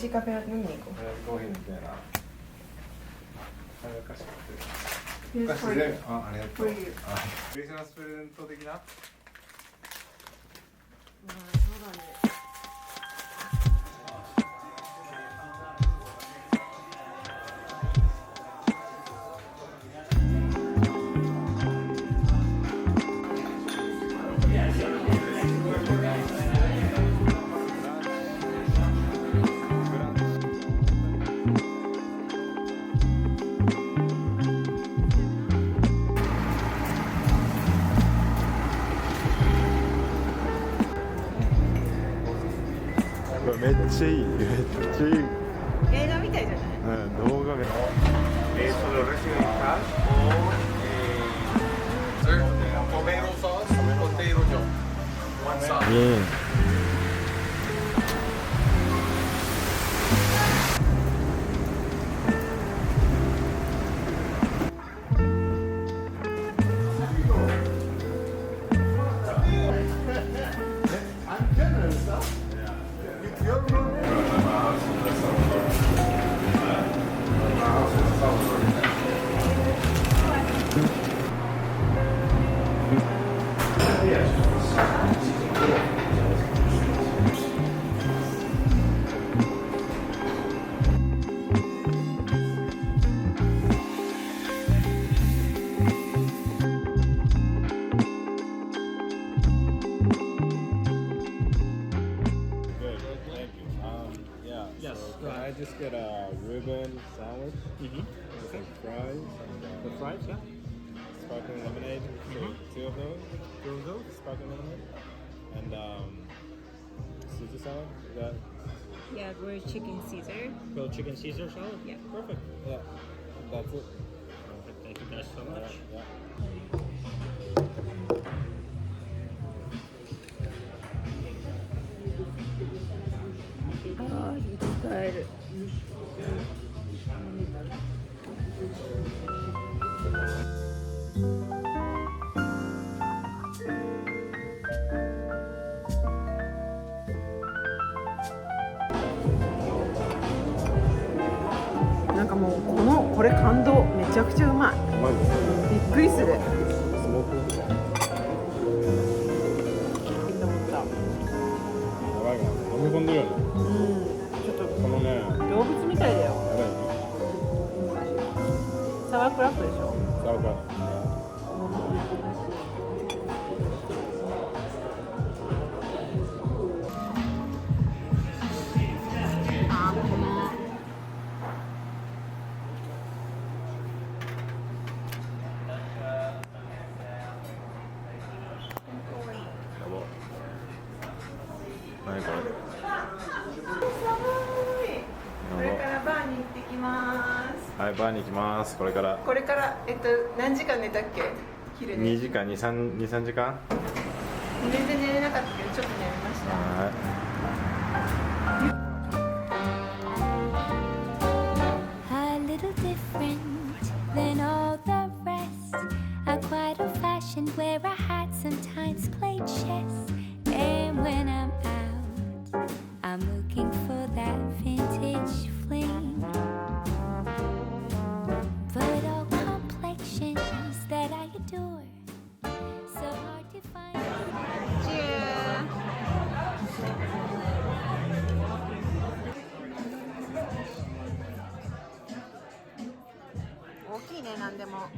しいカフェラテ飲みに行こコーヒーみたいな。難しくて。う。あ、ありがとう。あ、For you. クリスマスプレゼント的な。そうだね。めっちゃいい、めっちゃいい。映画みたいじゃない？うん、動画が。Solo reciben cash o tomato sauce, potato Joe. One sauce. Bien. Yes. So can I just get a Reuben sandwich Mm-hmm. with some fries and The fries, yeah. sparkling lemonade? So two of those, Two of those. sparkling lemonade, and Caesar salad. Is that Yeah, grilled chicken Caesar. Grilled chicken Caesar salad. Yeah. Perfect. yeah? That's it. Perfect. Thank you guys so much. Yeah. ああ、使える。なんかもうこれ感動、めちゃくちゃうまい。うまいですね。びっくりする。スモークとか。やばいな。飲み込んでるよね。ちょっとこのね、動物みたいだよ。やばいね。サワークラップでしょ。サワークラップ。何これ。これからバーに行ってきます。はい、バーに行きます。これからこれから何時間寝たっけ？昼寝。 2時間、2、3時間。全然寝れなかったけどちょっと寝れました。はい。 A little different than all the rest. I'm quite old-fashioned where I had sometimes played chess. And when I'm out, I'm looking for that vintage fling. But all complexions that I adore, so hard to find. 大きいね、なんでも。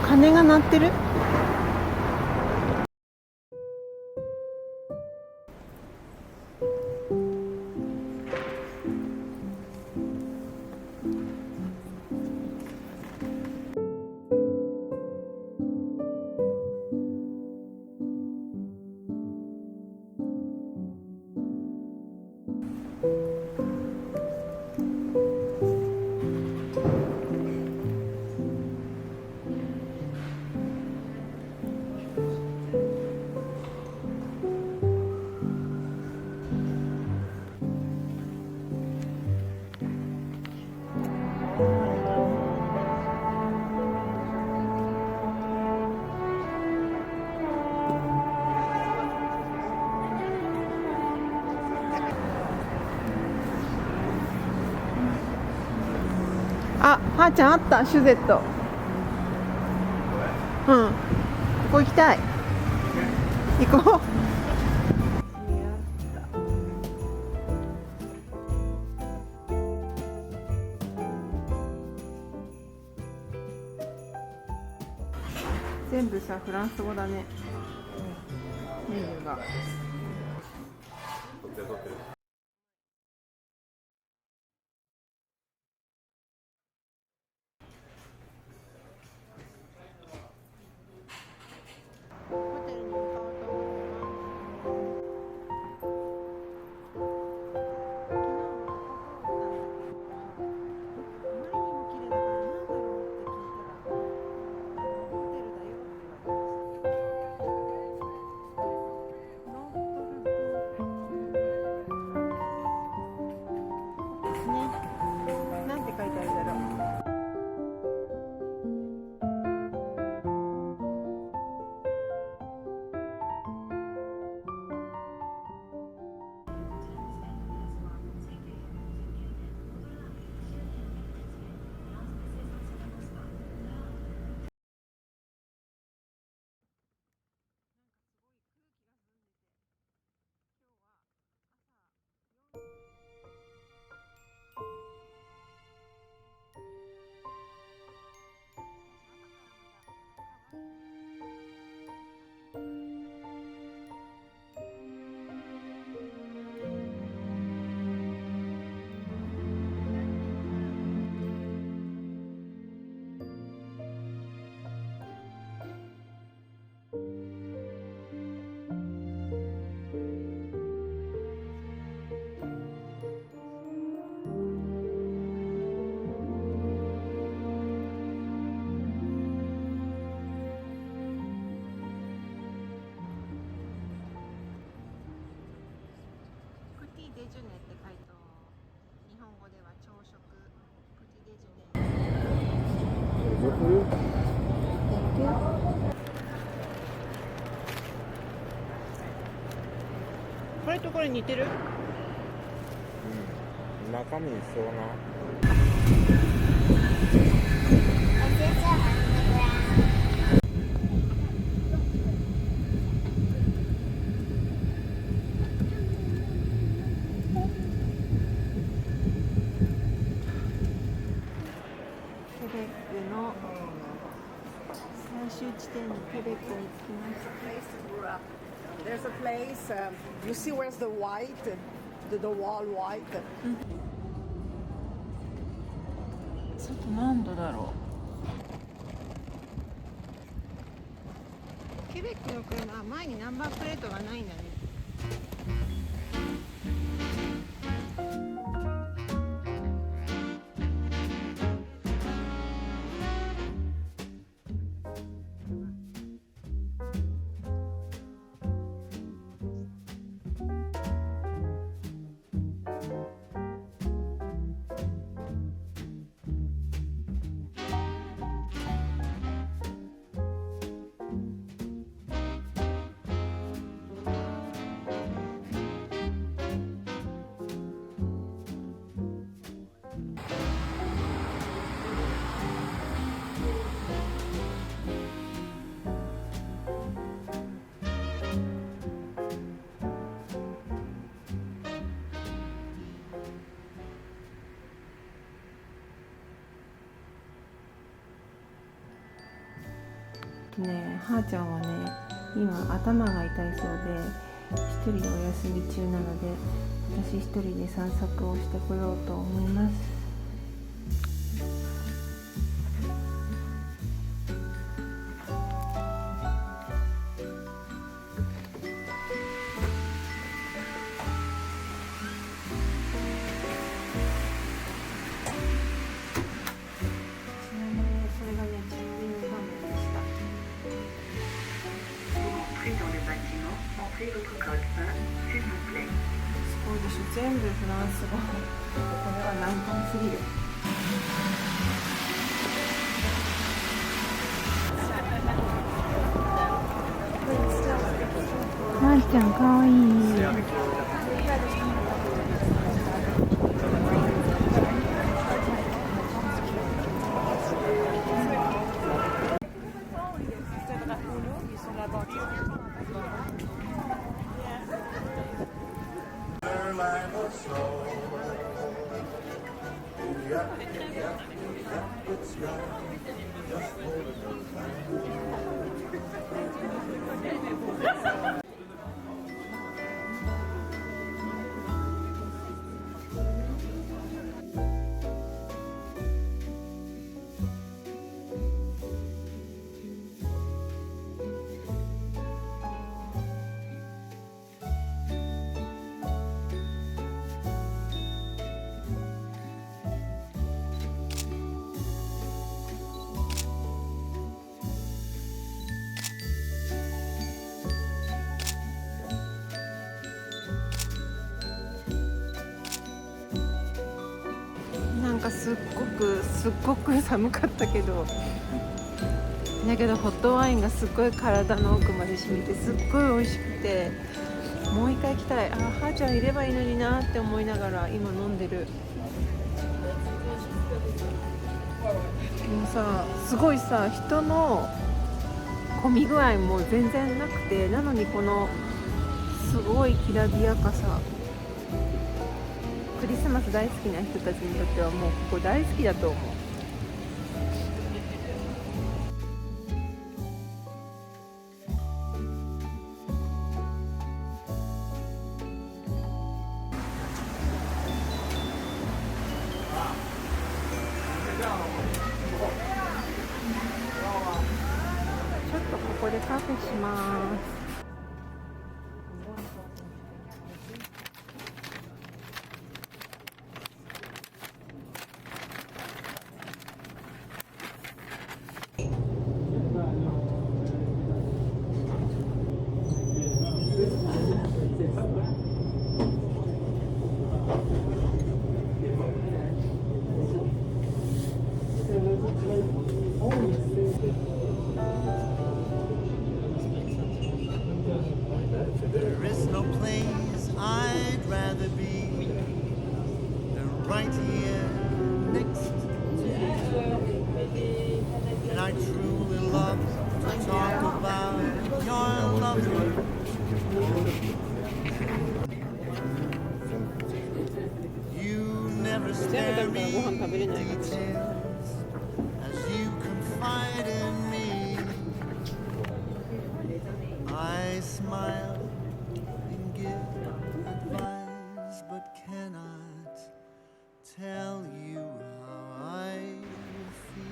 鐘が鳴ってる。あ、はーちゃんあった、シュゼット。うん、ここ行きたい。行こう。全部さ、フランス語だね。メニューが。ホテルに向かおうと思なんて書いてあるだろう。デジュネって書いて、日本語では朝食、プチデジュネ。これとこれ似てる？うん、中身一緒な。最終地点にケベックに着きました。There's a place, you see where's the white, the wall white? 外何度だろう。ケベックの車は前にナンバープレートがないんだね。ねえ、はーちゃんはね、今頭が痛いそうで一人でお休み中なので、私一人で散策をしてこようと思います。全部フランス語。これは難関すぎる。まーちゃんかわいい。なんかすっごく寒かったけど、だけどホットワインがすっごい体の奥まで染みてすっごい美味しくて、もう一回来たい。あ、はーちゃんいればいいのになって思いながら今飲んでる。もうさ、すごいさ、人の混み具合も全然なくて、なのにこのすごいきらびやかさ、クリスマス大好きな人たちにとってはもうここ大好きだと思う。ちょっとここでカフェします。There is no place I'd rather be than right here next to you. And I truly love to talk about your lovely. You never spare me details as you confide in me. I smile and give advice, but cannot tell you how I feel.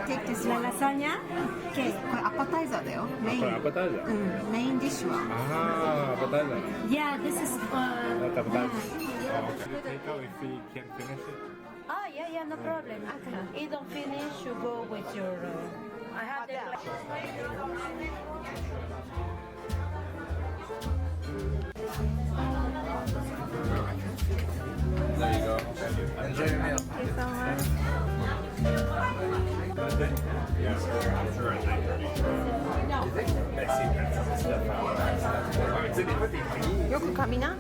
Take this la lasagna. Okay, これアパタイザーだよ。メイン。これアパタイザー。うん、メインディッシュは。ああ、アパタイザー。 Yeah, this is. That's appetizer. Oh, can you take out if we can finish it? Ah, yeah, no problem. You don't finish, you go with your. I have the. There you go. Enjoy your meal. Thank you so much. Yeah, I'm sure at 9:30. よく噛みな。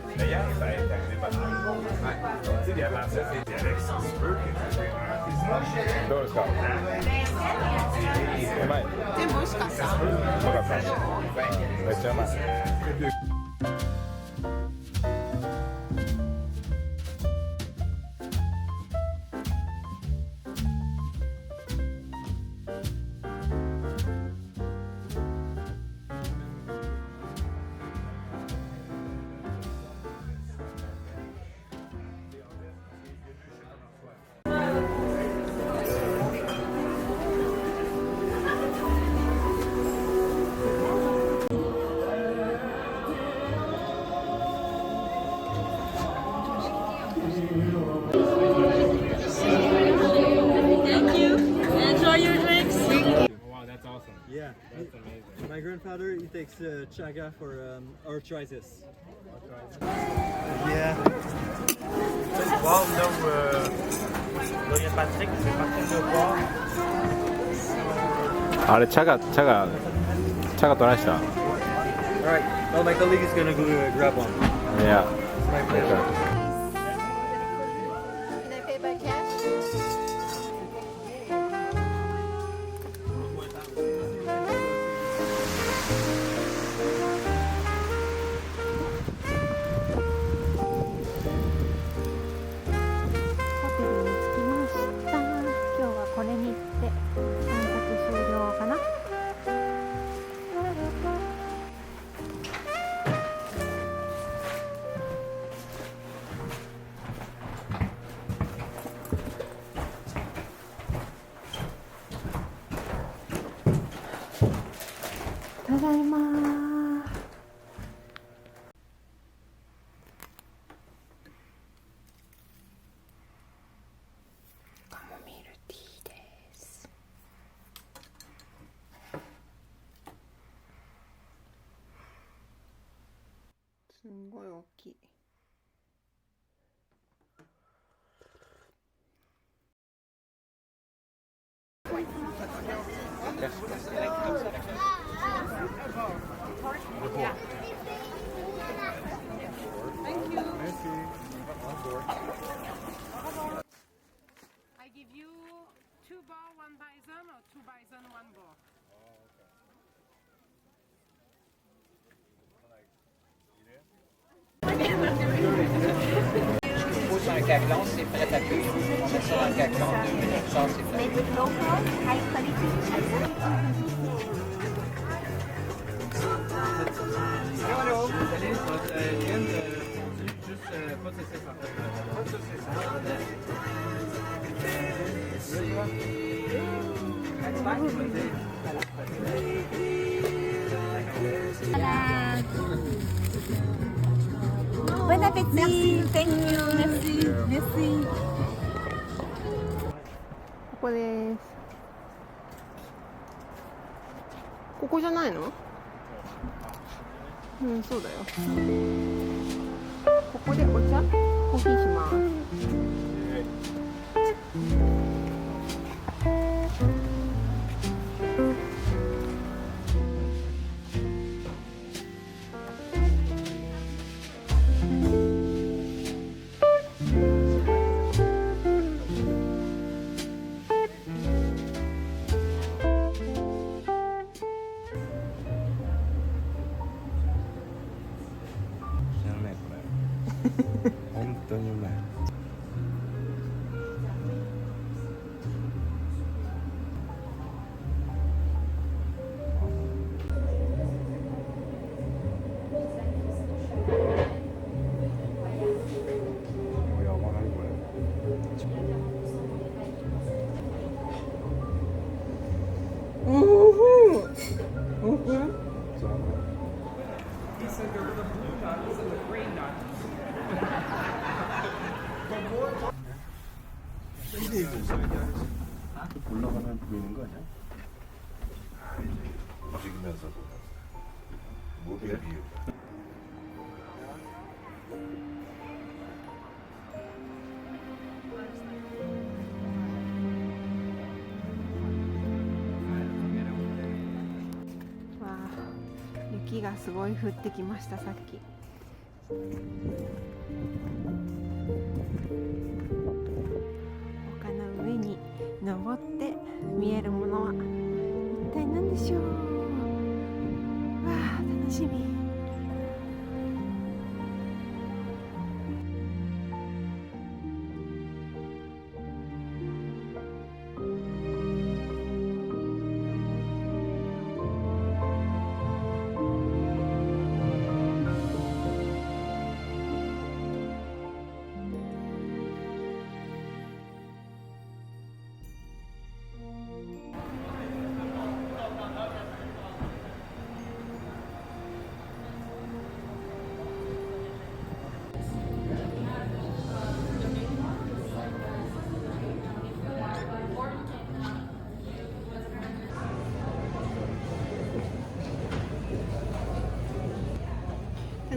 どうですか？うまい。全部美味しかった。うまかった。めっちゃうまい。Wow, that's awesome. Yeah. That's amazing. My grandfather, he takes chaga for arthritis. Yeah. Wow, nou wil je Patrick, c'est parti de boire. あれ茶がどないした？ Alright, well, my colleague is gonna go grab one. いや。 My pleasure. Can I pay by cash? ホテルに着きました。今日はこれにて散策終了かな。ただいまー。カモミールティーです。すんごい大きい。I give you 2 bowl, 1 bison, or 2 bison, 1 bowl. Pose un caclon, c'est prêt à cuire. On met ça dans le caclon, 2 minutes, ça c'est fait. Bon appétit. Thank you. Merci. Merci. ここです。ここじゃないの？うん、そうだよ。ここでお茶？コーヒーします。本当にうまい。올라가면 보이는 거 아니야? 움직이면서 무빙 뷰.わあ、雪がすごい降ってきましたさっき。丘の上に登って見えるものは一体何でしょう。わあ、楽しみ。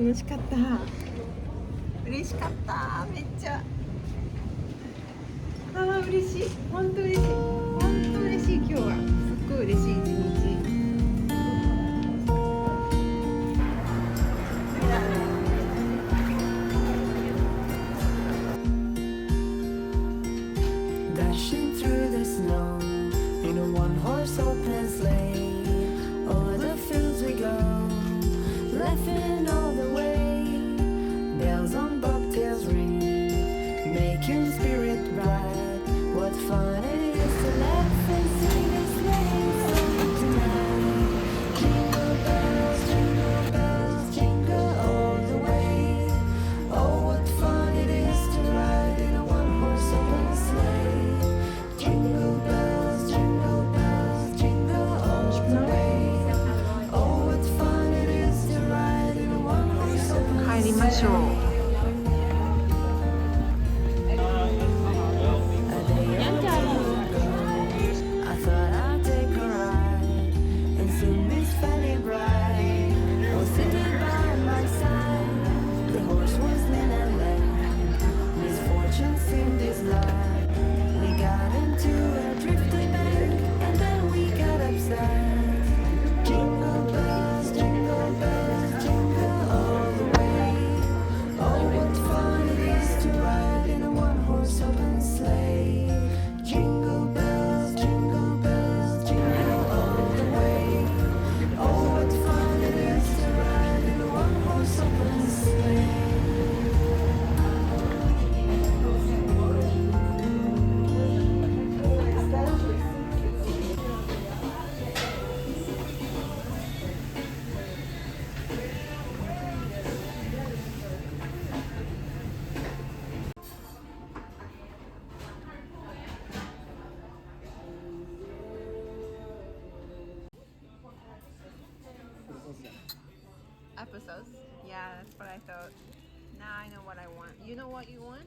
楽しかった。嬉しかった。めっちゃ。ああ、嬉しい。本当嬉しい。本当嬉しい。今日はすっごい嬉しい一日。Dashing through the snow in a one-horse open sleigh. Over the fields we go, laughing all the way. Bells on bobtails ring, making spirit bright. What fun it is to laugh and sing a sleighing song tonight. Jingle bells, jingle all the way. Oh, what fun it is to ride in a one-horse open sleigh. Jingle bells, jingle all the way. Oh, what fun it is to ride in a one-horse open sleigh. 帰りましょう。I thought I'd take a ride and soon be spending bright. Oh, sitting by my side, the horse was lean and lame. Misfortune seemed his life. We got into a drifting bank and then we got upset. Jingle bells, jingle all the way. Oh, what fun it is to ride in a one-horse open sleigh. Jingle bells, jingle all the way. Oh, what fun it is to ride in a one-horse open sleigh. Episodes. Yeah, that's what I thought. Now I know what I want. You know what you want?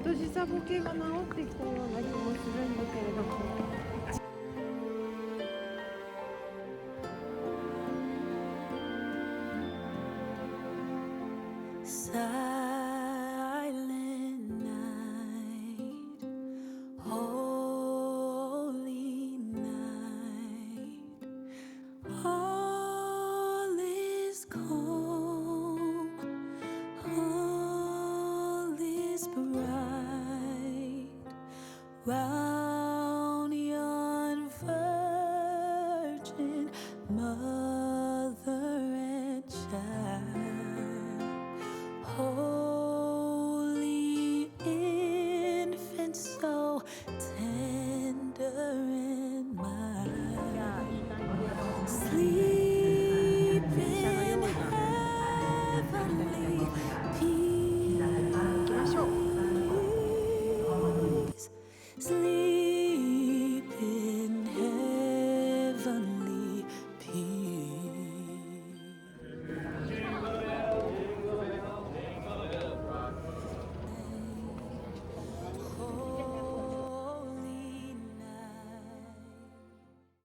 と時差ボケが治ってきたような気もするんだけれども。Silent night, holy night, all is calm, all is bright, round yon virgin mother and child. Holy infant, so tender and mild, sleep in heavenly peace. Sleep